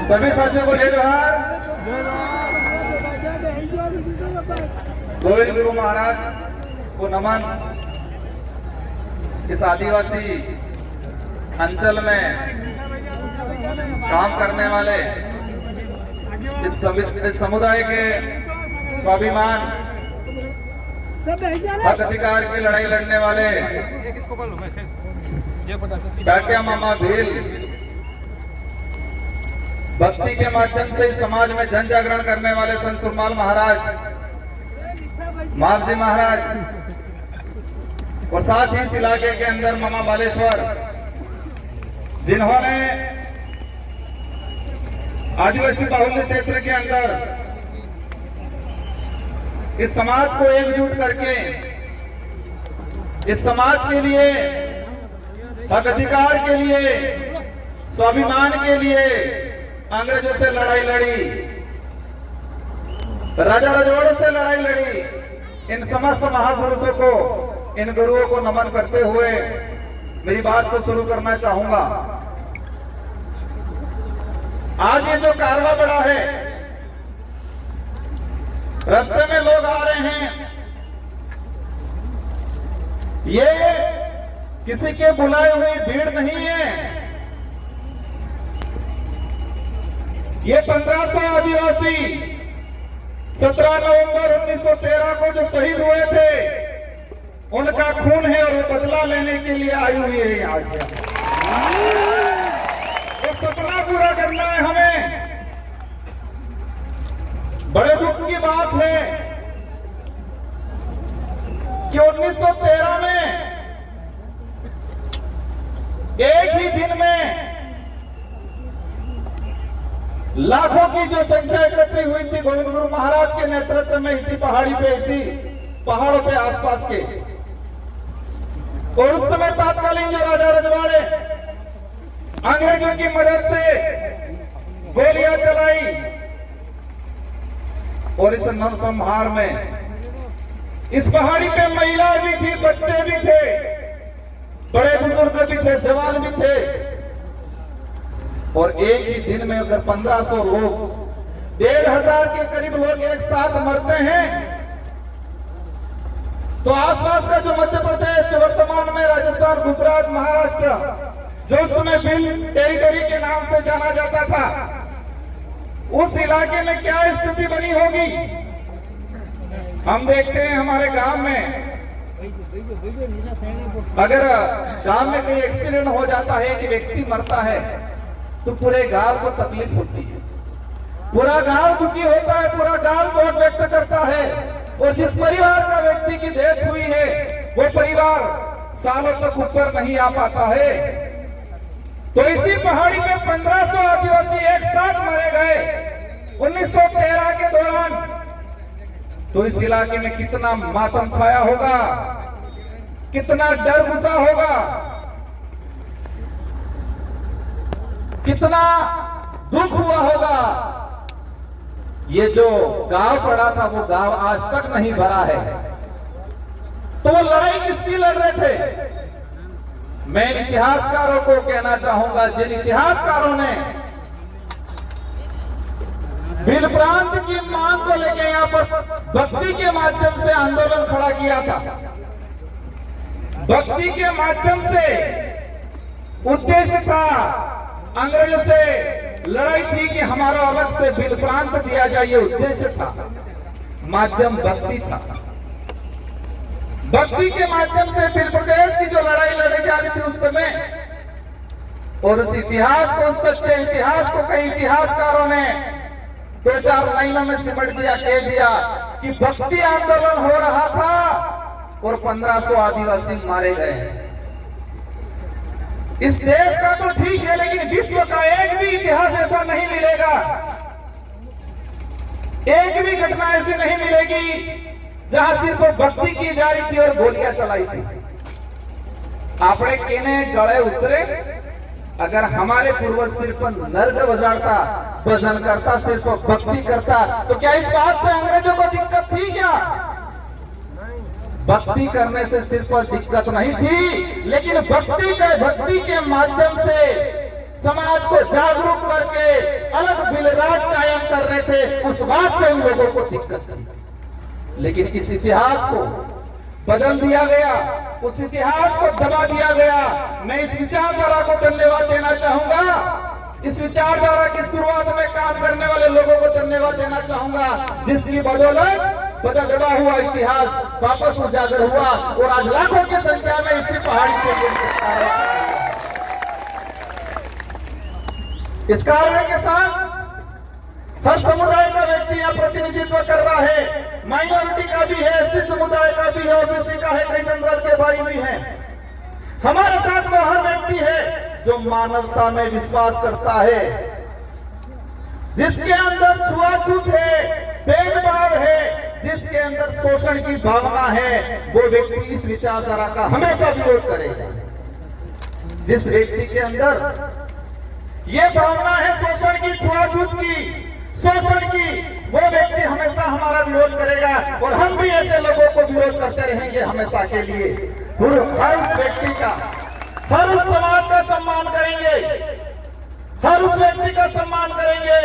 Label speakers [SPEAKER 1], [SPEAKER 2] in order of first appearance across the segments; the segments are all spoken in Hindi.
[SPEAKER 1] सभी साथियों को जय जोहार। गोविंद गुरु महाराज को नमन। इस आदिवासी अंचल में काम करने वाले इस समुदाय के स्वाभिमान हक अधिकार की लड़ाई लड़ने वाले टाटिया मामा भील भक्ति के माध्यम से समाज में जन जागरण करने वाले संत सुरमाल महाराज, मावजी महाराज और साथ ही इस इलाके के अंदर मामा बालेश्वर, जिन्होंने आदिवासी बाहुल्य क्षेत्र के अंदर इस समाज को एकजुट करके इस समाज के लिए, हक अधिकार के लिए, स्वाभिमान के लिए अंग्रेजों से लड़ाई लड़ी, राजा रजवाड़ों से लड़ाई लड़ी। इन समस्त महापुरुषों को, इन गुरुओं को नमन करते हुए मेरी बात को शुरू करना चाहूंगा। आज ये जो कारवां बड़ा है, रास्ते में लोग आ रहे हैं, ये किसी के बुलाए हुई भीड़ नहीं है। ये 1500 आदिवासी 17 नवंबर 1913 को जो शहीद हुए थे, उनका खून है और वो बदला लेने के लिए आई हुई है यहाँ से। वो सपना पूरा करना है हमें। बड़े दुख की बात है कि 1913 में एक ही दिन में लाखों की जो संख्या एकत्रित हुई थी गोविंद गुरु महाराज के नेतृत्व में, इसी पहाड़ी पे, इसी पहाड़ों पे आसपास के। और उस समय तत्कालीन जो राजा रजवाड़े अंग्रेजों की मदद से गोलियां चलाई और इस नरसंहार में इस पहाड़ी पे महिला भी थी, बच्चे भी थे, बड़े बुजुर्ग भी थे, जवान भी थे। और एक ही दिन में अगर 1500 लोग, 1500 के करीब लोग एक साथ मरते हैं, तो आसपास का जो मध्य प्रदेश, जो वर्तमान में राजस्थान, गुजरात, महाराष्ट्र, जो उस समय भील टेरिटरी के नाम से जाना जाता था, उस इलाके में क्या स्थिति बनी होगी। हम देखते हैं हमारे गांव में, अगर गांव में कोई एक्सीडेंट हो जाता है, कि व्यक्ति मरता है, तो पूरे गांव को तकलीफ होती है, पूरा गांव दुखी होता है, पूरा गांव शोक व्यक्त करता है। और जिस परिवार का व्यक्ति की डेथ हुई है, वो परिवार सालों तक ऊपर नहीं आ पाता है। तो इसी पहाड़ी पे 1500 आदिवासी एक साथ मारे गए 1913 के दौरान। तो इस इलाके में कितना मातम छाया होगा, कितना डर घुसा होगा, कितना दुख हुआ होगा। ये जो गांव पड़ा था, वो गांव आज तक नहीं भरा है। तो वो लड़ाई किसकी लड़ रहे थे? मैं इतिहासकारों को कहना चाहूंगा, जिन इतिहासकारों ने भील प्रांत की मांग को लेकर यहां पर भक्ति के माध्यम से आंदोलन खड़ा किया था। भक्ति के माध्यम से उद्देश्य था, अंग्रेजों से लड़ाई थी कि हमारा अलग से भील प्रांत दिया जाए, ये उद्देश्य था। माध्यम भक्ति था। भक्ति के माध्यम से भील प्रदेश की जो लड़ाई लड़ी जा रही थी उस समय, और उस इतिहास को, सच्चे इतिहास को कई इतिहासकारों ने 2-4 लाइनों में सिमट दिया, कह दिया कि भक्ति आंदोलन हो रहा था और 1500 आदिवासी मारे गए। इस देश का तो ठीक है, लेकिन विश्व का एक भी इतिहास ऐसा नहीं मिलेगा, एक भी घटना ऐसी नहीं मिलेगी जहां सिर्फ भक्ति की जा रही थी और गोलियां चलाई थी। आपने कहने गले उतरे, अगर हमारे पूर्वज सिर्फ नर्ग बजाता, भजन करता, सिर्फ भक्ति करता, तो क्या इस बात से अंग्रेजों को दिक्कत थी क्या? भक्ति करने से सिर्फ दिक्कत नहीं थी, लेकिन भक्ति के माध्यम से समाज को जागरूक करके अलग बिलराज कायम कर रहे थे, उस बात से उन लोगों को दिक्कत थी। लेकिन इस इतिहास को बदल दिया गया, उस इतिहास को दबा दिया गया। मैं इस विचारधारा को धन्यवाद देना चाहूंगा, इस विचारधारा की शुरुआत में काम करने वाले लोगों को धन्यवाद देना चाहूंगा, जिसकी बदौलत दबा हुआ इतिहास वापस उजागर हुआ और आज लाखों की संख्या में इसी पहाड़ी से इस कार्य के साथ हर समुदाय का व्यक्ति यहाँ प्रतिनिधित्व कर रहा है। माइनॉरिटी का भी है, एससी समुदाय का भी है, ओबीसी का है, कई जनरल के भाई भी हैं। हमारे साथ वो हर व्यक्ति है जो मानवता में विश्वास करता है, जिसके अंदर छुआछूत है, भेदभाव है, जिसके अंदर शोषण की भावना है, वो व्यक्ति इस विचारधारा का हमेशा विरोध करेगा। जिस व्यक्ति के अंदर ये भावना है शोषण की, छुआछूत की, शोषण की, वो व्यक्ति हमेशा हमारा विरोध करेगा और हम भी ऐसे लोगों को विरोध करते रहेंगे हमेशा के लिए। हर उस व्यक्ति का, हर उस समाज का सम्मान करेंगे, हर उस व्यक्ति का सम्मान करेंगे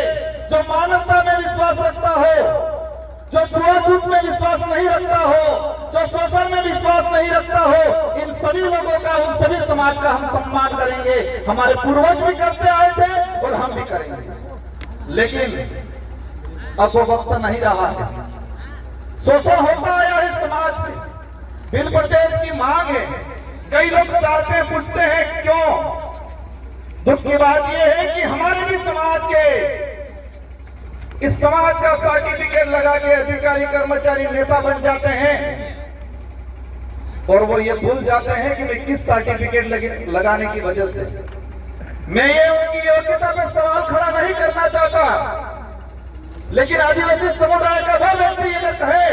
[SPEAKER 1] जो मानवता में विश्वास रखता हो, जो छुआछूत में विश्वास नहीं रखता हो, जो शोषण में विश्वास नहीं रखता हो। इन सभी लोगों का, उन सभी समाज का हम सम्मान करेंगे। हमारे पूर्वज भी करते आए थे और हम भी करेंगे। लेकिन अब वो वक्त नहीं रहा है, शोषण होता आया है समाज में, बिल प्रदेश की मांग है। कई लोग चाहते हैं, पूछते हैं क्यों। दुख की बात यह है कि हमारे भी समाज के, इस समाज का सर्टिफिकेट लगा के अधिकारी, कर्मचारी, नेता बन जाते हैं और वो ये भूल जाते हैं कि मैं किस सर्टिफिकेट लगाने की वजह से। मैं ये उनकी योग्यता पे सवाल खड़ा नहीं करना चाहता, लेकिन आदिवासी समुदाय का वो व्यक्ति अगर कहे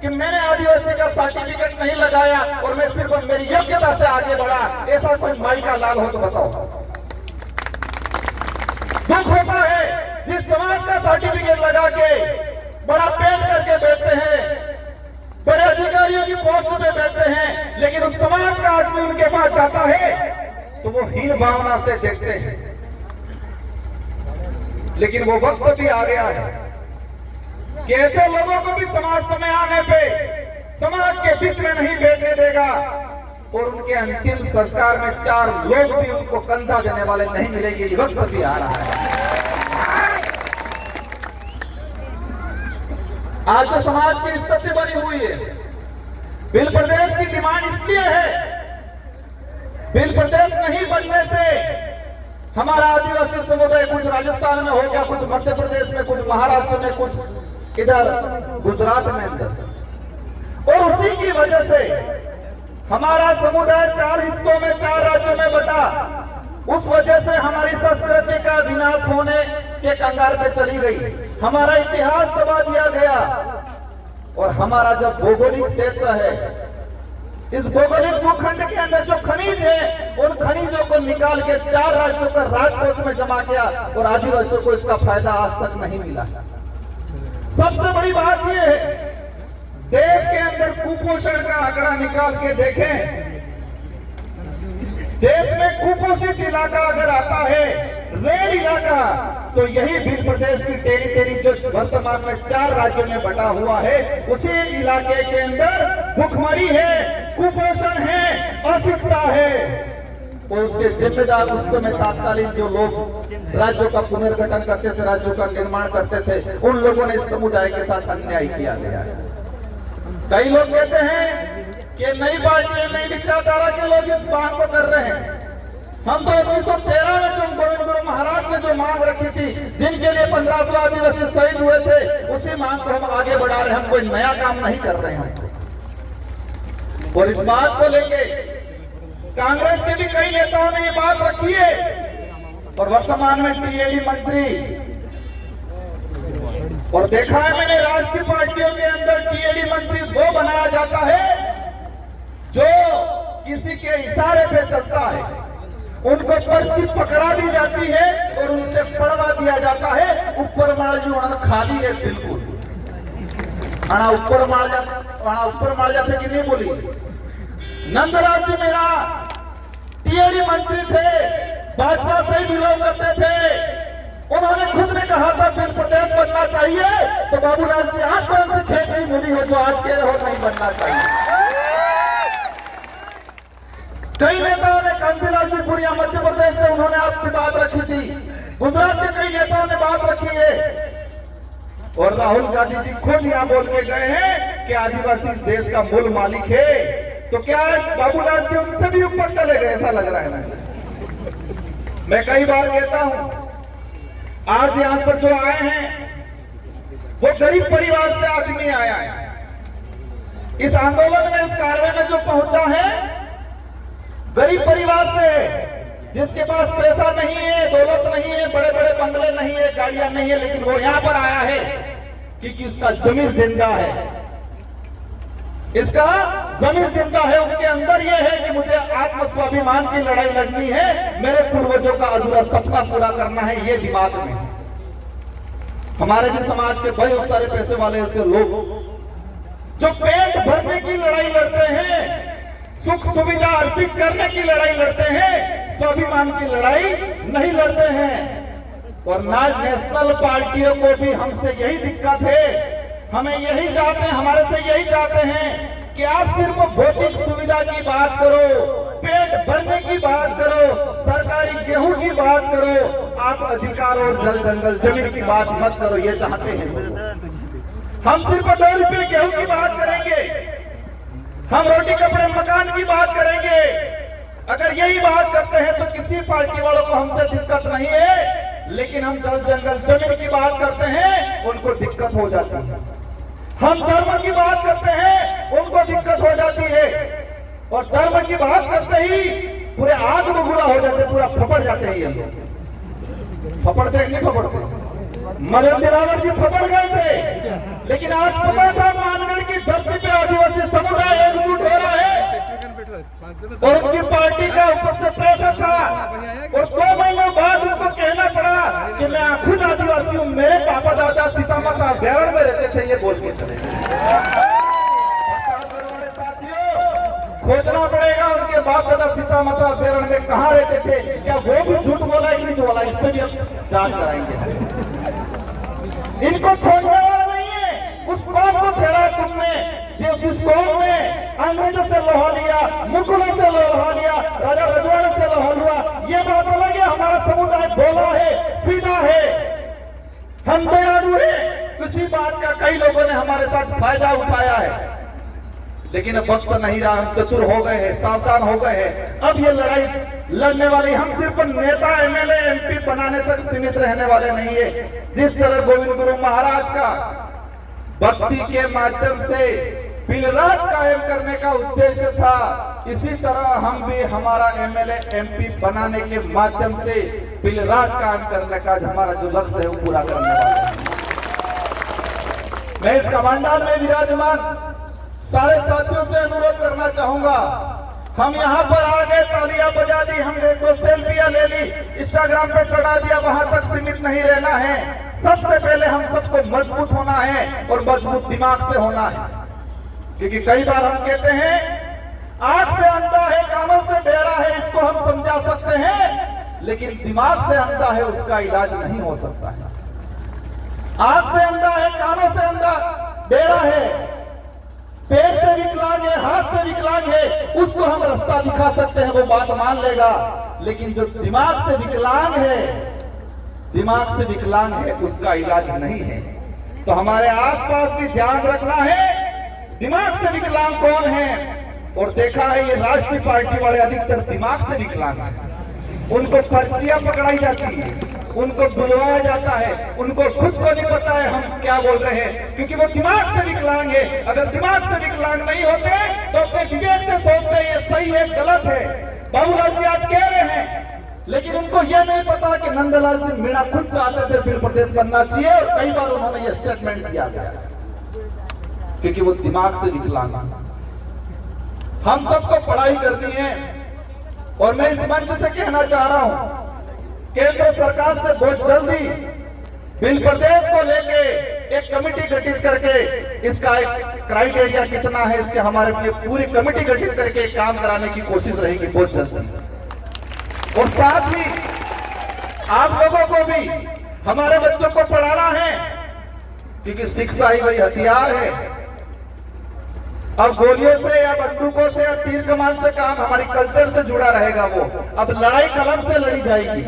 [SPEAKER 1] कि मैंने आदिवासी का सर्टिफिकेट नहीं लगाया और मैं सिर्फ मेरी योग्यता से आगे बढ़ा, ऐसा कोई माई का लाल हो तो बताओ। दुख होता है जिस समाज का सर्टिफिकेट लगा के बड़ा पेश करके बैठते हैं, बड़े अधिकारियों की पोस्ट पे बैठते हैं, लेकिन उस समाज का आदमी उनके पास जाता है तो वो हीन भावना से देखते हैं। लेकिन वो वक्त भी आ गया है कि ऐसे लोगों को भी समाज समय आने पे समाज के बीच में नहीं बैठने देगा और उनके अंतिम संस्कार में 4 लोग भी उनको कंधा देने वाले नहीं मिलेंगे। ये वक्त भी आ रहा है। आज जो समाज की स्थिति बनी हुई है, बिल प्रदेश की डिमांड इसलिए है, बिल प्रदेश नहीं बनने से हमारा आदिवासी समुदाय कुछ राजस्थान में हो गया, कुछ मध्य प्रदेश में, कुछ महाराष्ट्र में, कुछ इधर गुजरात में अंदर, और उसी की वजह से हमारा समुदाय 4 हिस्सों में, 4 राज्यों में बटा। उस वजह से हमारी संस्कृति का विनाश होने के कंगाल पे चली गई, हमारा इतिहास दबा दिया गया। और हमारा जो भौगोलिक क्षेत्र है, इस भौगोलिक भूखंड के अंदर जो खनिज है, उन खनिजों को निकाल के 4 राज्यों का राजकोष में जमा किया और आदिवासियों को इसका फायदा आज तक नहीं मिला। सबसे बड़ी बात यह है, देश के अंदर कुपोषण का आंकड़ा निकाल के देखें, देश में कुपोषित इलाका अगर आता है, रेड इलाका, तो यही बिल प्रदेश की टेरिटरी जो वर्तमान में 4 राज्यों में बटा हुआ है, उसी इलाके के अंदर भुखमरी है, कुपोषण है, अशिक्षा है। और उसके जिम्मेदार उस समय तात्कालीन जो लोग राज्यों का पुनर्गठन करते थे, राज्यों का निर्माण करते थे, उन लोगों ने इस समुदाय के साथ अन्याय किया गया है। कई लोग कहते हैं कि नई पार्टी, नई विचारधारा के लोग इस मांग को कर रहे हैं। हम तो 1913 में जो गोविंद गुरु महाराज ने जो मांग रखी थी, जिनके लिए 1500 आदिवासी शहीद हुए थे, उसी मांग को हम आगे बढ़ा रहे हैं। हम कोई नया काम नहीं कर रहे हैं। और इस बात को लेके कांग्रेस के भी कई नेताओं ने ये बात रखी है और वर्तमान में टीएडी मंत्री, और देखा है मैंने राष्ट्रीय पार्टियों के अंदर टीएडी मंत्री वो बनाया जाता है जो किसी के इशारे पे चलता है, उनको पर्ची पकड़ा दी जाती है और उनसे पढ़वा दिया जाता है। ऊपर माल जो खाली है, बिल्कुल ऊपर माल जाते कि नहीं बोली। नंदराज जी मेरा टीएडी मंत्री थे, भाजपा से से बिलोंग करते थे, उन्होंने खुद ने कहा था बिल प्रदेश बनना चाहिए। तो बाबूलाल जी आप कौन सी खेती मिली हो जो आज कह रहे हो नहीं बनना चाहिए? कई नेताओं ने, कांतिलाल जी भूरिया मध्य प्रदेश से, उन्होंने आपकी बात रखी थी। गुजरात के कई नेताओं ने बात रखी है और राहुल गांधी जी खुद यहां बोल के गए हैं कि आदिवासी इस देश का मूल मालिक है। तो क्या बाबूलाल जी उनसे भी ऊपर चले गए? ऐसा लग रहा है ना। मैं कई बार कहता हूं, आज यहां पर जो आए हैं वो गरीब परिवार से आदमी आया है। इस आंदोलन में, इस कार्य में जो पहुंचा है गरीब परिवार से, जिसके पास पैसा नहीं है, दौलत नहीं है, बड़े बड़े बंगले नहीं है, गाड़ियां नहीं है, लेकिन वो यहां पर आया है क्योंकि उसका जमीन जिंदा है। इसका जमीन जिंदा है, उनके अंदर यह है कि मुझे आत्म स्वाभिमान की लड़ाई लड़नी है, मेरे पूर्वजों का अधूरा सपना पूरा करना है, ये दिमाग में है। हमारे भी समाज के बहुत सारे पैसे वाले ऐसे लोग जो पेट भरने की लड़ाई लड़ते हैं, सुख सुविधा अर्जित करने की लड़ाई लड़ते हैं, स्वाभिमान की लड़ाई नहीं लड़ते हैं। और नेशनल पार्टियों को भी हमसे यही दिक्कत है, हमें यही चाहते हैं, हमारे से यही चाहते हैं कि आप सिर्फ भौतिक सुविधा की बात करो, पेट भरने की बात करो, सरकारी गेहूं की बात करो, आप अधिकार और जल जंगल जमीन की बात मत करो, ये चाहते हैं। हम सिर्फ 2 रुपये गेहूं की बात करेंगे, हम रोटी कपड़े मकान की बात करेंगे। अगर यही बात करते हैं तो किसी पार्टी वालों को हमसे दिक्कत नहीं है, लेकिन हम जल जंगल जमीन की बात करते हैं उनको दिक्कत हो जाती है। हम धर्म की बात करते हैं उनको दिक्कत हो जाती है, और धर्म की बात करते ही पूरे आग बबूला हो जाते, पूरा फपड़ जाते हैं। ये लोग फपड़ते नहीं फपड़ते? मदन दिलावर जी फपड़ गए थे, लेकिन आज पता था मानगढ़ की धरती पे आदिवासी समुदाय एकजुट हो रहा है और उनकी पार्टी का ऊपर से प्रेशर था। और 2 महीनों बाद उनको कहना पड़ा कि मैं खुद आदिवासी हूं, मेरे पापा दादा सीता माता अभ्यारण्य में रहते थे, ये बोल के चले। खोजना पड़ेगा उनके बाप दादा सीता माता अभ्यारण्य में कहां रहते थे, क्या वो भी झूठ बोला कि नहीं बोला, इस पर भी हम जांच कराएंगे। इनको छोड़ने वाला नहीं है। उस कौम को छेड़ा तुमने, जिस कौम ने अंग्रेजों से लोहा लिया, मुगलों से लोहा लिया, राजा रजवाड़े से लोहा लिया, ये बात अलग है। हमारा समुदाय भोला है, सीधा है, हम दयालु है। किसी बात का कई लोगों ने हमारे साथ फायदा उठाया है, लेकिन अब वक्त नहीं रहा, हम चतुर हो गए हैं, सावधान हो गए हैं। अब ये लड़ाई लड़ने वाली हम सिर्फ नेता एमएलए एमपी बनाने तक सीमित रहने वाले नहीं है। जिस तरह गोविंद गुरु महाराज का भक्ति के माध्यम से बिलराज कायम करने का उद्देश्य था, इसी तरह हम भी हमारा एमएलए एमपी बनाने के माध्यम से बिलराज कायम करने का हमारा जो लक्ष्य है वो पूरा करने वाले हैं। मैं इस कमांडर में विराजमान सारे साथियों से अनुरोध करना चाहूंगा, हम यहाँ पर आ गए, तालियां बजा दी, हमने 2 सेल्फियां ले ली, इंस्टाग्राम पे चढ़ा दिया, वहां तक सीमित नहीं रहना है। सबसे पहले हम सबको मजबूत होना है और मजबूत दिमाग से होना है। क्योंकि कई बार हम कहते हैं आंख से अंधा है, कानों से बहरा है, इसको हम समझा सकते हैं, लेकिन दिमाग से अंधा है, उसका इलाज नहीं हो सकता है। आंख से अंधा है, कानों से अंधा बहरा है, पैर से विकलांग है, हाथ से विकलांग है, उसको हम रास्ता दिखा सकते हैं, वो बात मान लेगा। लेकिन जो दिमाग से विकलांग है, दिमाग से विकलांग है, उसका इलाज नहीं है। तो हमारे आसपास भी ध्यान रखना है, दिमाग से विकलांग कौन है। और देखा है ये राष्ट्रीय पार्टी वाले अधिकतर दिमाग से विकलांग है, उनको पर्चियां पकड़ाई जाती है, उनको बुलवाया जाता है, उनको खुद को नहीं पता है हम क्या बोल रहे हैं, क्योंकि वो दिमाग से विकलांग है। अगर दिमाग से विकलांग नहीं होते तो अपने विवेक से सोचते हैं ये सही है गलत है। बाबूलाल जी आज कह रहे हैं, लेकिन उनको यह नहीं पता कि नंदलाल सिंह मीणा खुद चाहते थे बिल प्रदेश बनना चाहिए, और कई बार उन्होंने यह स्टेटमेंट दिया गया, क्योंकि वो दिमाग से विकलांग। हम सबको पढ़ाई करनी है, और मैं इस मंच से कहना चाह रहा हूं, केंद्र सरकार से बहुत जल्दी बिल प्रदेश को लेके एक कमेटी गठित करके, इसका एक क्राइटेरिया कितना है, इसके हमारे लिए पूरी कमेटी गठित करके काम कराने की कोशिश रहेगी बहुत जल्दी। और साथ ही आप लोगों को भी हमारे बच्चों को पढ़ाना है, क्योंकि शिक्षा ही वही हथियार है। अब गोलियों से या बंदूकों से या तीर कमान से काम हमारी कल्चर से जुड़ा रहेगा। वो अब लड़ाई कलम से लड़ी जाएगी।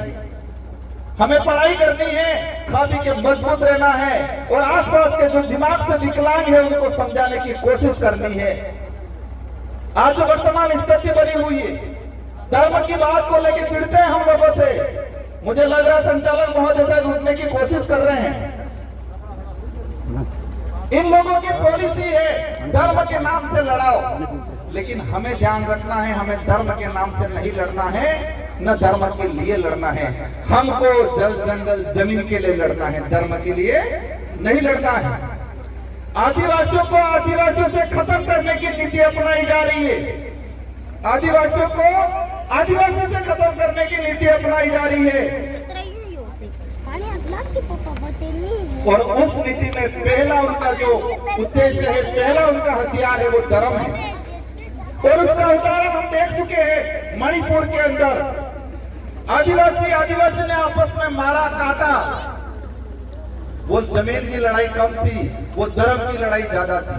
[SPEAKER 1] हमें पढ़ाई करनी है, खा पी के मजबूत रहना है और आसपास के जो दिमाग से विकलांग है उनको समझाने की कोशिश करनी है। आज जो वर्तमान स्थिति बनी हुई है, धर्म की बात को लेकर चिढ़ते हैं हम लोगों से। मुझे लग रहा है संचालक महोदय शायद उठने की कोशिश कर रहे हैं। इन लोगों की पॉलिसी है धर्म के नाम से लड़ाओ, लेकिन हमें ध्यान रखना है, हमें धर्म के नाम से नहीं लड़ना है, न धर्म के लिए लड़ना है। हमको जल जंगल जमीन के लिए लड़ना है, धर्म के लिए नहीं लड़ना है। आदिवासियों को आदिवासियों से खत्म करने की नीति अपनाई जा रही है। आदिवासियों को आदिवासियों से खत्म करने की नीति अपनाई जा रही है और उस नीति में पहला उनका जो उद्देश्य है, पहला उनका हथियार है, वो धर्म है। और उसका उदाहरण हम देख चुके हैं मणिपुर के अंदर। आदिवासी ने आपस में मारा काटा। वो जमीन की लड़ाई कम थी, वो धर्म की लड़ाई ज्यादा थी।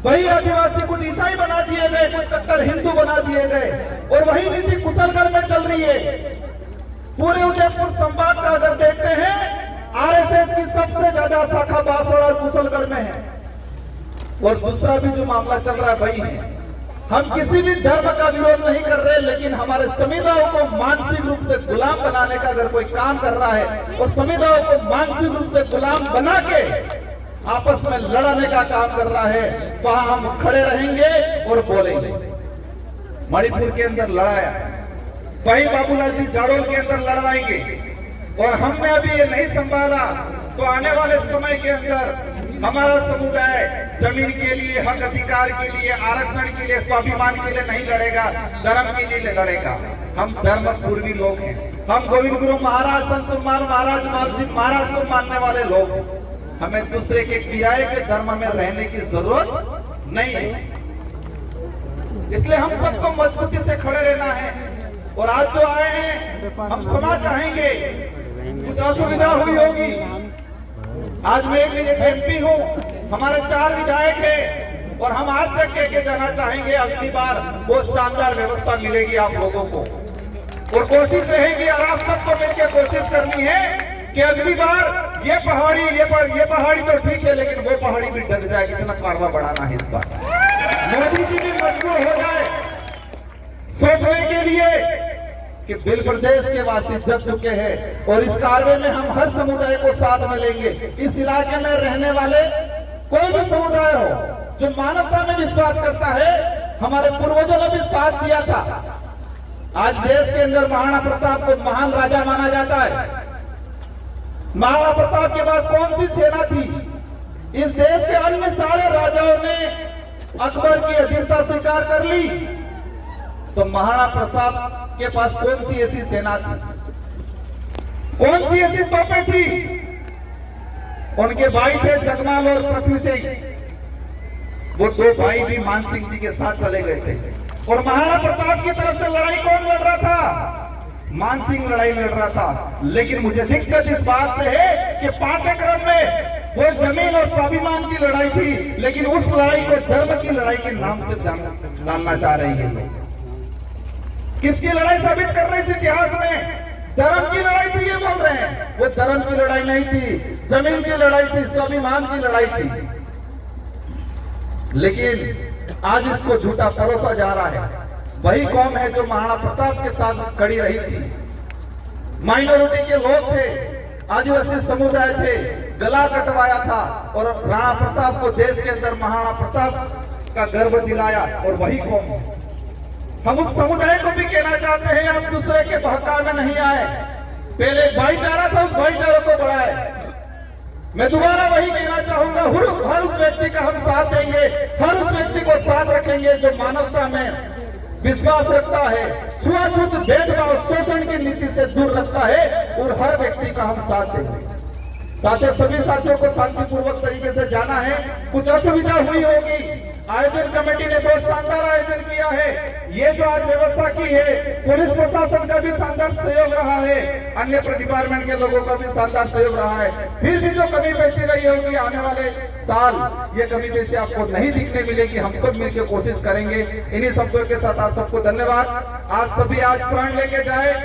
[SPEAKER 1] वही आदिवासी कुछ ईसाई बना दिए गए, कुछ कट्टर हिंदू बना दिए गए और वही नीति कुशलगढ़ में चल रही है। पूरे उदयपुर संभाग का अगर देखते हैं, आरएसएस की सबसे ज्यादा शाखा बांसवाड़ा और कुशलगढ़ में है। और दूसरा भी जो मामला चल रहा है वही है। हम किसी भी धर्म का विरोध नहीं कर रहे, लेकिन हमारे संविधाओं को मानसिक रूप से गुलाम बनाने का अगर कोई काम कर रहा है और संविधाओं को मानसिक रूप से गुलाम बना के आपस में लड़ाने का काम कर रहा है, वहां हम खड़े रहेंगे और बोलेंगे। मणिपुर के अंदर लड़ाया, वही बाबूलाल जी जाडोल के अंदर लड़वाएंगे। और हमने अभी ये नहीं संभाला तो आने वाले समय के अंदर हमारा समुदाय जमीन के लिए, हक अधिकार के लिए, आरक्षण के लिए, स्वाभिमान के लिए नहीं लड़ेगा, धर्म के लिए लड़ेगा। हम धर्म पूर्वी लोग हैं। हम गोविंद गुरु महाराज, संत सुरमार महाराज, मालजी महाराज को मानने वाले लोग हैं। हमें दूसरे के किराए के धर्म में रहने की जरूरत नहीं है। इसलिए हम सबको मजबूती से खड़े रहना है। और आज जो आए हैं, हम समाज चाहेंगे, कुछ असुविधा हुई होगी। आज मैं एक एमपी हूँ, हमारे 4 विधायक हैं और हम आज तक कह के जाना चाहेंगे, अगली बार वो शानदार व्यवस्था मिलेगी आप लोगों को। और कोशिश रहेगी और आप सबको मिलकर कोशिश करनी है कि अगली बार ये पहाड़ी तो ठीक है, लेकिन वो पहाड़ी भी डर जाएगी। इतना कारवा बढ़ाना है इस बार। मोदी जी भी मजबूर हो जाए सोचने के लिए कि बिल प्रदेश के वासी जग चुके हैं और इस कार्य में हम हर समुदाय को साथ में लेंगे। इस इलाके में रहने वाले कोई भी समुदाय हो जो मानवता में विश्वास करता है, हमारे पूर्वजों ने भी साथ दिया था। आज देश के अंदर महाराणा प्रताप को महान राजा माना जाता है। महाराणा प्रताप के पास कौन सी सेना थी? इस देश के अन्य सारे राजाओं ने अकबर की अधीनता स्वीकार कर ली, तो महाराणा प्रताप के पास कौन सी ऐसी सेना थी, कौन सी ऐसी तोपें थी? उनके भाई थे जगमाल और पृथ्वी सिंह। वो 2 भाई भी मान सिंह जी के साथ चले गए थे। और महाराणा प्रताप की तरफ से लड़ाई कौन लड़ रहा था? मान सिंह लड़ाई लड़ रहा था। लेकिन मुझे दिक्कत इस बात से है कि पाठ्यक्रम में वो जमीन और स्वाभिमान की लड़ाई थी, लेकिन उस लड़ाई को धर्म की लड़ाई के नाम से जानना चाह रही है लोग। किसकी लड़ाई साबित कर रहे थे इतिहास में? धर्म की लड़ाई थी, ये बोल रहे हैं। वो धर्म की लड़ाई नहीं थी, जमीन की लड़ाई थी, स्वाभिमान की लड़ाई थी। लेकिन आज इसको झूठा परोसा जा रहा है। वही कौम है जो महाराणा प्रताप के साथ खड़ी रही थी। माइनॉरिटी के लोग थे, आदिवासी समुदाय थे, गला कटवाया था और राणा प्रताप को देश के अंदर महाराणा प्रताप का गर्व दिलाया। और वही कौम है। हम उस समुदाय को भी कहना चाहते हैं, आप दूसरे के बहकावे में नहीं आए। पहले भाईचारा था, उस भाईचारे को बढ़ाए। मैं दोबारा वही कहना चाहूंगा, हर उस व्यक्ति का हम साथ देंगे, हर उस व्यक्ति को साथ रखेंगे जो मानवता में विश्वास रखता है, छुआछूत, भेदभाव, शोषण की नीति से दूर रखता है, और हर व्यक्ति का हम साथ देंगे। साथ ही सभी साथियों को शांतिपूर्वक तरीके से जाना है। कुछ असुविधा हुई होगी आयोजन कमेटी ने बहुत शानदार आयोजन किया है। ये जो आज व्यवस्था की है, पुलिस प्रशासन का भी शानदार सहयोग रहा है, अन्य डिपार्टमेंट के लोगों का भी शानदार सहयोग रहा है। फिर भी जो कमी पेशी रही होगी आने वाले साल, ये कमी पेशी आपको नहीं दिखने मिलेगी। हम सब मिलकर कोशिश करेंगे। इन्हीं शब्दों के साथ आप सबको धन्यवाद। आप सभी आज प्रण लेके जाए।